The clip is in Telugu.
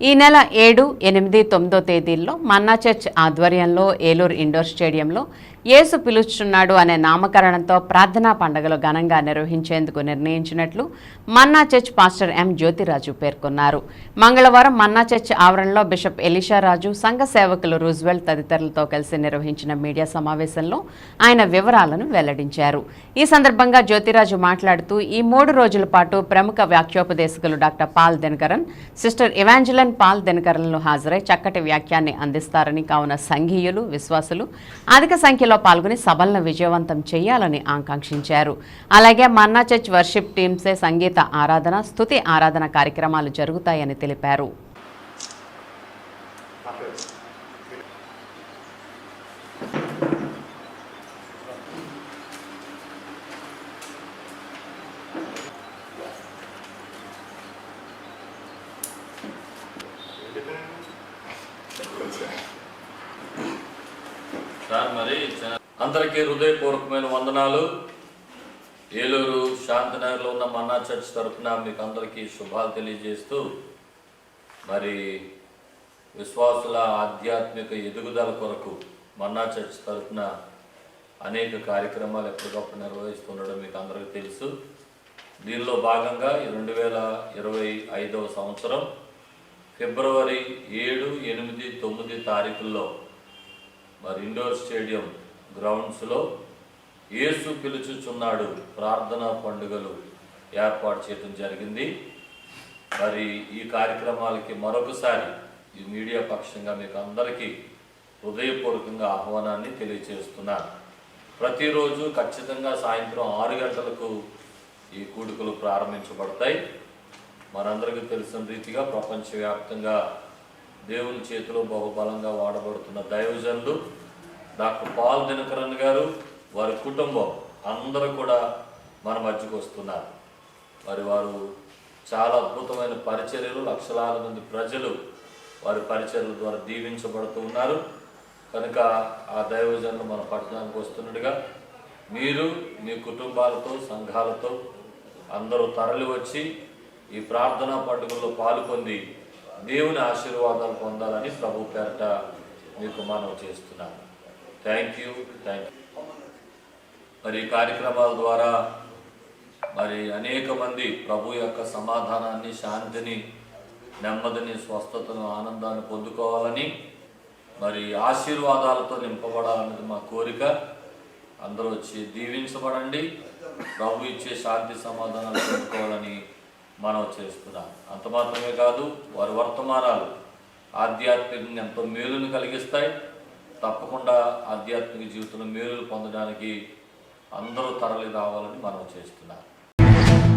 ఈ నెల 7, 8, 9 తేదీల్లో మన్నా చర్చ్ ఆధ్వర్యంలో ఏలూరు ఇండోర్ స్టేడియంలో యేసు పిలుచుచున్నాడు అనే నామకరణంతో ప్రార్థనా పండుగలు ఘనంగా నిర్వహించేందుకు నిర్ణయించినట్లు మన్నా చర్చ్ పాస్టర్ ఎం జ్యోతిరాజు పేర్కొన్నారు. మంగళవారం మన్నా చర్చ్ ఆవరణలో బిషప్ ఎలీషారాజు, సంఘ సేవకులు రూజ్వెల్ట్ తదితరులతో కలిసి నిర్వహించిన మీడియా సమావేశంలో ఆయన వివరాలను వెల్లడించారు. ఈ సందర్భంగా జ్యోతిరాజు మాట్లాడుతూ ఈ 3 రోజుల పాటు ప్రముఖ వాక్యోపదేశకులు డాక్టర్ పాల్ దినకరన్, సిస్టర్ ఎవాంజలిన్ పాల్ దినకరన్లు హాజరై చక్కటి వ్యాఖ్యాన్ని అందిస్తారని, కావున సంఘీయులు, విశ్వాసులు అధిక సంఖ్యలో పాల్గొని సభలను విజయవంతం చేయాలని ఆకాంక్షించారు. అలాగే మన్నా చర్చ్ వర్షిప్ టీమ్సే సంగీత ఆరాధన, స్తుతి ఆరాధన కార్యక్రమాలు జరుగుతాయని తెలిపారు. అందరికీ హృదయపూర్వకమైన వందనాలు. ఏలూరు శాంతినగర్లో ఉన్న మన్నా చర్చ్ తరఫున మీకు అందరికీ శుభాలు తెలియజేస్తూ, మరి విశ్వాసుల ఆధ్యాత్మిక ఎదుగుదల కొరకు మన్నా చర్చ్ తరఫున అనేక కార్యక్రమాలు ఎప్పటికప్పుడు నిర్వహిస్తుండడం మీకు అందరికీ తెలుసు. దీనిలో భాగంగా 2025వ సంవత్సరం ఫిబ్రవరి 7, 8, 9 తారీఖుల్లో మరి ఇండోర్ స్టేడియం గ్రౌండ్స్లో యేసు పిలుచుచున్నాడు ప్రార్థనా పండుగలు ఏర్పాటు చేయడం జరిగింది. మరి ఈ కార్యక్రమాలకి మరొకసారి ఈ మీడియా పక్షంగా మీకు అందరికీ హృదయపూర్వకంగా ఆహ్వానాన్ని తెలియజేస్తున్నాను. ప్రతిరోజు ఖచ్చితంగా సాయంత్రం 6 గంటలకు ఈ కూడికలు ప్రారంభించబడతాయి. మనందరికీ తెలిసిన రీతిగా ప్రపంచవ్యాప్తంగా దేవుని చేతిలో బహుబలంగా వాడబడుతున్న దైవజనులు డాక్టర్ పాల్ దినకరన్ గారు, వారి కుటుంబం అందరూ కూడా మన మధ్యకు వస్తున్నారు. మరి వారు చాలా అద్భుతమైన పరిచర్యలు, లక్షలాది మంది ప్రజలు వారి పరిచర్యల ద్వారా దీవించబడుతూ ఉన్నారు. కనుక ఆ దైవజనులు మన పట్టణానికి వస్తున్నట్టుగా మీరు మీ కుటుంబాలతో, సంఘాలతో అందరూ తరలి వచ్చి ఈ ప్రార్థనా పండుగల్లో పాల్పొంది దేవుని ఆశీర్వాదాలు పొందాలని ప్రభు పేరట మీకు మనవి చేస్తున్నాను. Thank you. మరి ఈ కార్యక్రమాల ద్వారా మరి అనేక మంది ప్రభు యొక్క సమాధానాన్ని, శాంతిని, నెమ్మదిని, స్వస్థతను, ఆనందాన్ని పొందుకోవాలని, మరి ఆశీర్వాదాలతో నింపబడాలన్నది మా కోరిక. అందరూ వచ్చి దీవించబడండి, ప్రభు ఇచ్చే శాంతి సమాధానాలు పొందుకోవాలని మనవి చేస్తున్నాం. అంత మాత్రమే కాదు, వారి వర్తమానాలు ఆధ్యాత్మికంగా ఎంతో మేలును కలిగిస్తాయి. తప్పకుండా ఆధ్యాత్మిక జీవితంలో మేలులు పొందడానికి అందరూ తరలి రావాలని మనవి చేస్తున్నాం.